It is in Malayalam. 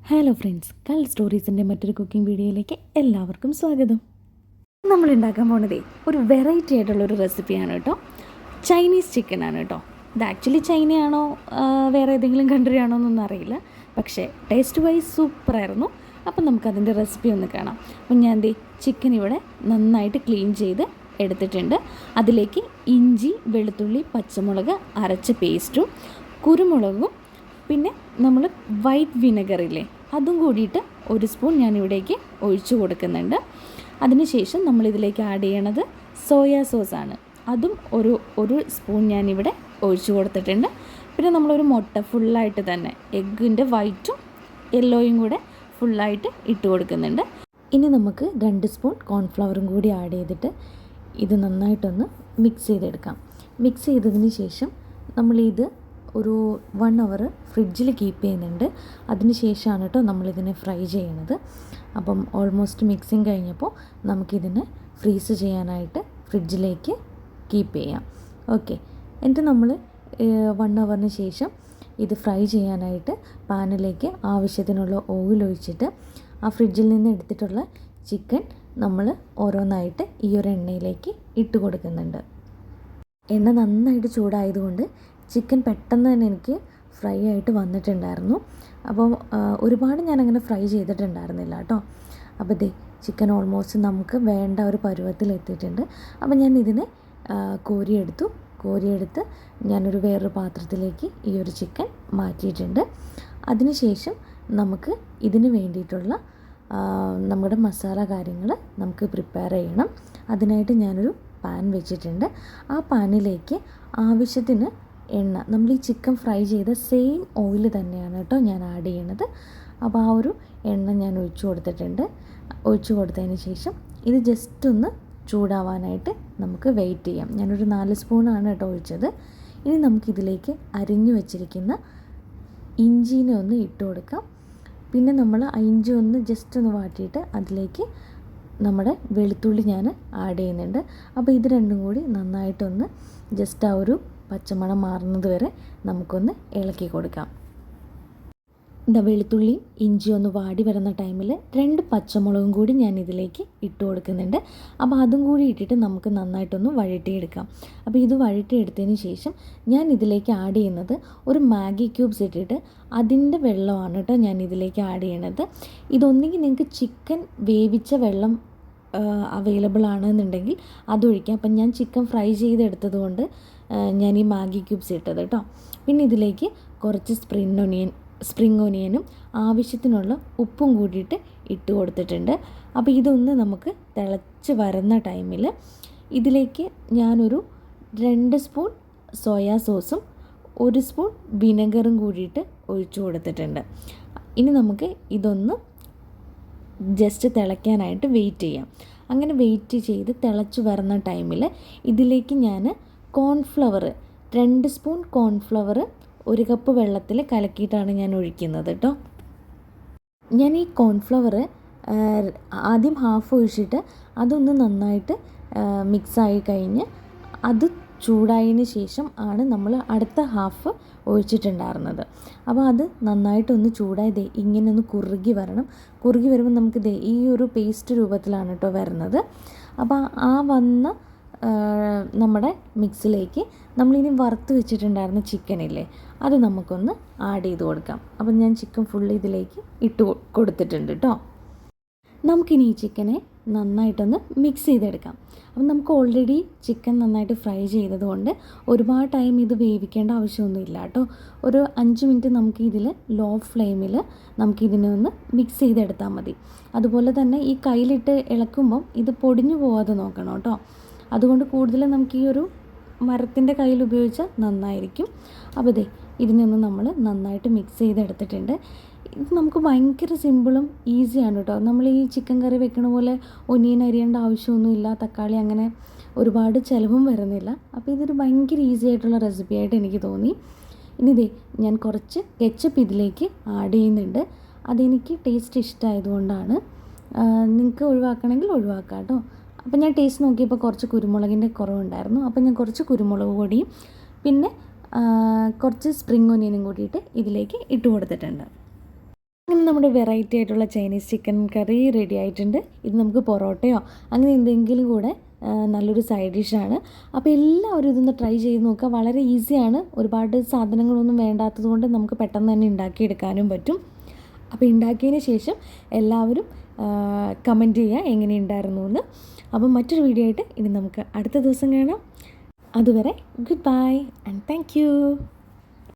ഹലോ ഫ്രണ്ട്സ്, കൽ സ്റ്റോറീസിൻ്റെ മറ്റൊരു കുക്കിംഗ് വീഡിയോയിലേക്ക് എല്ലാവർക്കും സ്വാഗതം. നമ്മൾ ഉണ്ടാക്കാൻ പോണതേ ഒരു വെറൈറ്റി ആയിട്ടുള്ളൊരു റെസിപ്പിയാണ് കേട്ടോ. ചൈനീസ് ചിക്കനാണ് കേട്ടോ. ഇത് ആക്ച്വലി ചൈനയാണോ വേറെ ഏതെങ്കിലും കൺട്രി ആണോ എന്നൊന്നും അറിയില്ല, പക്ഷേ ടേസ്റ്റ് വൈസ് സൂപ്പറായിരുന്നു. അപ്പം നമുക്കതിൻ്റെ റെസിപ്പി ഒന്ന് കാണാം. അപ്പം ഞാൻ ചിക്കൻ ഇവിടെ നന്നായിട്ട് ക്ലീൻ ചെയ്ത് എടുത്തിട്ടുണ്ട്. അതിലേക്ക് ഇഞ്ചി, വെളുത്തുള്ളി, പച്ചമുളക് അരച്ച പേസ്റ്റും കുരുമുളകും പിന്നെ നമ്മൾ വൈറ്റ് വിനെഗറില്ലേ അതും കൂടിയിട്ട് ഒരു സ്പൂൺ ഞാനിവിടേക്ക് ഒഴിച്ചു കൊടുക്കുന്നുണ്ട്. അതിനുശേഷം നമ്മളിതിലേക്ക് ആഡ് ചെയ്യണത് സോയാ സോസാണ്. അതും ഒരു സ്പൂൺ ഞാനിവിടെ ഒഴിച്ചു കൊടുത്തിട്ടുണ്ട്. പിന്നെ നമ്മളൊരു മുട്ട ഫുള്ളായിട്ട് തന്നെ എഗ്ഗിൻ്റെ വൈറ്റും യെല്ലോയും കൂടെ ഫുള്ളായിട്ട് ഇട്ട് കൊടുക്കുന്നുണ്ട്. ഇനി നമുക്ക് 2 സ്പൂൺ കോൺഫ്ലവറും കൂടി ആഡ് ചെയ്തിട്ട് ഇത് നന്നായിട്ടൊന്ന് മിക്സ് ചെയ്തെടുക്കാം. മിക്സ് ചെയ്തതിന് ശേഷം നമ്മളിത് ഒരു 1 അവർ ഫ്രിഡ്ജിൽ കീപ്പ് ചെയ്യുന്നുണ്ട്. അതിന് ശേഷമാണ് കേട്ടോ നമ്മളിതിനെ ഫ്രൈ ചെയ്യണത്. അപ്പം ഓൾമോസ്റ്റ് മിക്സിങ് കഴിഞ്ഞപ്പോൾ നമുക്കിതിനെ ഫ്രീസ് ചെയ്യാനായിട്ട് ഫ്രിഡ്ജിലേക്ക് കീപ്പ് ചെയ്യാം. ഓക്കെ, എന്നിട്ട് നമ്മൾ 1 അവറിന് ശേഷം ഇത് ഫ്രൈ ചെയ്യാനായിട്ട് പാനിലേക്ക് ആവശ്യത്തിനുള്ള ഓയിൽ ഒഴിച്ചിട്ട് ആ ഫ്രിഡ്ജിൽ നിന്ന് എടുത്തിട്ടുള്ള ചിക്കൻ നമ്മൾ ഓരോന്നായിട്ട് ഈ ഒരു എണ്ണയിലേക്ക് ഇട്ട് കൊടുക്കുന്നുണ്ട്. എണ്ണ നന്നായിട്ട് ചൂടായതുകൊണ്ട് ചിക്കൻ പെട്ടെന്ന് തന്നെ എനിക്ക് ഫ്രൈ ആയിട്ട് വന്നിട്ടുണ്ടായിരുന്നു. അപ്പോൾ ഒരുപാട് ഞാനങ്ങനെ ഫ്രൈ ചെയ്തിട്ടുണ്ടായിരുന്നില്ല കേട്ടോ. അപ്പോൾ ചിക്കൻ ഓൾമോസ്റ്റ് നമുക്ക് വേണ്ട ഒരു പരുവത്തിൽ എത്തിയിട്ടുണ്ട്. അപ്പോൾ ഞാൻ ഇതിനെ കോരിയെടുത്ത് ഞാനൊരു വേറൊരു പാത്രത്തിലേക്ക് ഈ ഒരു ചിക്കൻ മാറ്റിയിട്ടുണ്ട്. അതിനുശേഷം നമുക്ക് ഇതിന് വേണ്ടിയിട്ടുള്ള നമ്മുടെ മസാല കാര്യങ്ങൾ നമുക്ക് പ്രിപ്പയർ ചെയ്യണം. അതിനായിട്ട് ഞാനൊരു പാൻ വെച്ചിട്ടുണ്ട്. ആ പാനിലേക്ക് ആവശ്യത്തിന് എണ്ണ, നമ്മൾ ഈ ചിക്കൻ ഫ്രൈ ചെയ്ത സെയിം ഓയിൽ തന്നെയാണ് കേട്ടോ ഞാൻ ആഡ് ചെയ്യണത്. അപ്പോൾ ആ ഒരു എണ്ണ ഞാൻ ഒഴിച്ചു കൊടുത്തിട്ടുണ്ട്. ഒഴിച്ചു കൊടുത്തതിന് ശേഷം ഇത് ജസ്റ്റ് ഒന്ന് ചൂടാവാനായിട്ട് നമുക്ക് വെയിറ്റ് ചെയ്യാം. ഞാനൊരു 4 സ്പൂണാണ് കേട്ടോ ഒഴിച്ചത്. ഇനി നമുക്കിതിലേക്ക് അരിഞ്ഞു വെച്ചിരിക്കുന്ന ഇഞ്ചീനെ ഒന്ന് ഇട്ട് കൊടുക്കാം. പിന്നെ നമ്മൾ ആ ഇഞ്ചി ഒന്ന് ജസ്റ്റ് ഒന്ന് വാട്ടിയിട്ട് അതിലേക്ക് നമ്മുടെ വെളുത്തുള്ളി ഞാൻ ആഡ് ചെയ്യുന്നുണ്ട്. അപ്പോൾ ഇത് രണ്ടും കൂടി നന്നായിട്ടൊന്ന് ജസ്റ്റ് ആ ഒരു പച്ചമണം മാറുന്നത് വരെ നമുക്കൊന്ന് ഇളക്കി കൊടുക്കാം. വെളുത്തുള്ളിയും ഇഞ്ചി ഒന്ന് വാടി വരുന്ന ടൈമിൽ 2 പച്ചമുളകും കൂടി ഞാൻ ഇതിലേക്ക് ഇട്ട് കൊടുക്കുന്നുണ്ട്. അപ്പോൾ അതും കൂടി ഇട്ടിട്ട് നമുക്ക് നന്നായിട്ടൊന്ന് വഴറ്റിയെടുക്കാം. അപ്പോൾ ഇത് വഴറ്റിയെടുത്തതിന് ശേഷം ഞാൻ ഇതിലേക്ക് ആഡ് ചെയ്യുന്നത് ഒരു മാഗി ക്യൂബ്സ് ഇട്ടിട്ട് അതിൻ്റെ വെള്ളമാണ് കേട്ടോ ഞാൻ ഇതിലേക്ക് ആഡ് ചെയ്യണത്. ഇതൊന്നെങ്കിൽ നിങ്ങൾക്ക് ചിക്കൻ വേവിച്ച വെള്ളം അവൈലബിൾ ആണെന്നുണ്ടെങ്കിൽ അതൊഴിക്കാം. അപ്പം ഞാൻ ചിക്കൻ ഫ്രൈ ചെയ്തെടുത്തത് കൊണ്ട് ഞാൻ ഈ മാഗി ക്യൂബ്സ് ഇട്ടത് കേട്ടോ. പിന്നെ ഇതിലേക്ക് കുറച്ച് സ്പ്രിംഗ് ഒനിയനും ആവശ്യത്തിനുള്ള ഉപ്പും കൂടിയിട്ട് ഇട്ട് കൊടുത്തിട്ടുണ്ട്. അപ്പോൾ ഇതൊന്ന് നമുക്ക് തിളച്ച് വരുന്ന ടൈമിൽ ഇതിലേക്ക് ഞാനൊരു 2 സ്പൂൺ സോയാ സോസും 1 സ്പൂൺ വിനെഗറും കൂടിയിട്ട് ഒഴിച്ചു കൊടുത്തിട്ടുണ്ട്. ഇനി നമുക്ക് ഇതൊന്ന് ജസ്റ്റ് തിളയ്ക്കാനായിട്ട് വെയിറ്റ് ചെയ്യാം. അങ്ങനെ വെയിറ്റ് ചെയ്ത് തിളച്ച് വരുന്ന ടൈമിൽ ഇതിലേക്ക് ഞാൻ കോൺഫ്ലവർ 2 സ്പൂൺ കോൺഫ്ലവർ 1 കപ്പ് വെള്ളത്തിൽ കലക്കിയിട്ടാണ് ഞാൻ ഒഴിക്കുന്നത് കേട്ടോ. ഞാൻ ഈ കോൺഫ്ലവർ ആദ്യം ഹാഫ് ഒഴിച്ചിട്ട് അതൊന്ന് നന്നായിട്ട് മിക്സായി കഴിഞ്ഞ് അത് ചൂടായതിന് ശേഷം ആണ് നമ്മൾ അടുത്ത ഹാഫ് ഒഴിച്ചിട്ടുണ്ടായിരുന്നത്. അപ്പോൾ അത് നന്നായിട്ടൊന്ന് ചൂടായി ഇങ്ങനെ ഒന്ന് കുറുകി വരുമ്പോൾ നമുക്ക് ഈ ഒരു പേസ്റ്റ് രൂപത്തിലാണ് കേട്ടോ വരുന്നത്. അപ്പോൾ ആ വന്ന നമ്മുടെ മിക്സിലേക്ക് നമ്മളിനി വറുത്ത് വെച്ചിട്ടുണ്ടായിരുന്ന ചിക്കനില്ലേ അത് നമുക്കൊന്ന് ആഡ് ചെയ്ത് കൊടുക്കാം. അപ്പം ഞാൻ ചിക്കൻ ഫുള്ള് ഇതിലേക്ക് ഇട്ട് കൊടുത്തിട്ടുണ്ട് കേട്ടോ. നമുക്കിനി ഈ ചിക്കനെ നന്നായിട്ടൊന്ന് മിക്സ് ചെയ്തെടുക്കാം. അപ്പം നമുക്ക് ഓൾറെഡി ചിക്കൻ നന്നായിട്ട് ഫ്രൈ ചെയ്തതുകൊണ്ട് ഒരുപാട് ടൈം ഇത് വേവിക്കേണ്ട ആവശ്യമൊന്നുമില്ല കേട്ടോ. ഒരു 5 മിനിറ്റ് നമുക്ക് ഇതിൽ ലോ ഫ്ലെയിമിൽ നമുക്കിതിനെ ഒന്ന് മിക്സ് ചെയ്തെടുത്താൽ മതി. അതുപോലെ തന്നെ ഈ കയ്യിലിട്ട് ഇളക്കുമ്പം ഇത് പൊടിഞ്ഞു പോകാതെ നോക്കണം കേട്ടോ. അതുകൊണ്ട് കൂടുതലും നമുക്ക് ഈ ഒരു മരത്തിൻ്റെ കയ്യിൽ ഉപയോഗിച്ചാൽ നന്നായിരിക്കും. അപ്പോൾ ഇതിനൊന്ന് നമ്മൾ നന്നായിട്ട് മിക്സ് ചെയ്തെടുത്തിട്ടുണ്ട്. ഇത് നമുക്ക് ഭയങ്കര സിമ്പിളും ഈസിയാണ് കേട്ടോ. നമ്മൾ ഈ ചിക്കൻ കറി വെക്കണ പോലെ ഒനിയൻ അരിയേണ്ട ആവശ്യമൊന്നുമില്ല, തക്കാളി അങ്ങനെ ഒരുപാട് ചിലവും വരുന്നില്ല. അപ്പോൾ ഇതൊരു ഭയങ്കര ഈസി ആയിട്ടുള്ള റെസിപ്പി ആയിട്ട് എനിക്ക് തോന്നി. ഇനി ഞാൻ കുറച്ച് കെച്ചപ്പ് ഇതിലേക്ക് ആഡ് ചെയ്യുന്നുണ്ട്. അതെനിക്ക് ടേസ്റ്റ് ഇഷ്ടമായതുകൊണ്ടാണ്. നിങ്ങൾക്ക് ഒഴിവാക്കണമെങ്കിൽ ഒഴിവാക്കാം കേട്ടോ. അപ്പോൾ ഞാൻ ടേസ്റ്റ് നോക്കിയപ്പോൾ കുറച്ച് കുരുമുളകിൻ്റെ കുറവുണ്ടായിരുന്നു. അപ്പോൾ ഞാൻ കുറച്ച് കുരുമുളക് പൊടിയും പിന്നെ കുറച്ച് സ്പ്രിംഗ് ഒനിയനും കൂടിയിട്ട് ഇതിലേക്ക് ഇട്ട് കൊടുത്തിട്ടുണ്ട്. അങ്ങനെ നമ്മുടെ വെറൈറ്റി ആയിട്ടുള്ള ചൈനീസ് ചിക്കൻ കറി റെഡി ആയിട്ടുണ്ട്. ഇത് നമുക്ക് പൊറോട്ടയോ അങ്ങനെ എന്തെങ്കിലും കൂടെ നല്ലൊരു സൈഡ് ഡിഷാണ്. അപ്പോൾ എല്ലാവരും ഇതൊന്ന് ട്രൈ ചെയ്ത് നോക്കുക. വളരെ ഈസിയാണ്, ഒരുപാട് സാധനങ്ങളൊന്നും വേണ്ടാത്തത് കൊണ്ട് നമുക്ക് പെട്ടെന്ന് തന്നെ ഉണ്ടാക്കിയെടുക്കാനും പറ്റും. അപ്പോൾ ഉണ്ടാക്കിയതിന് ശേഷം എല്ലാവരും കമൻറ്റ് ചെയ്യുക എങ്ങനെയുണ്ടായിരുന്നു എന്ന്. അപ്പം മറ്റൊരു വീഡിയോ ആയിട്ട് ഇനി നമുക്ക് അടുത്ത ദിവസം കാണാം. അതുവരെ good bye and thank you.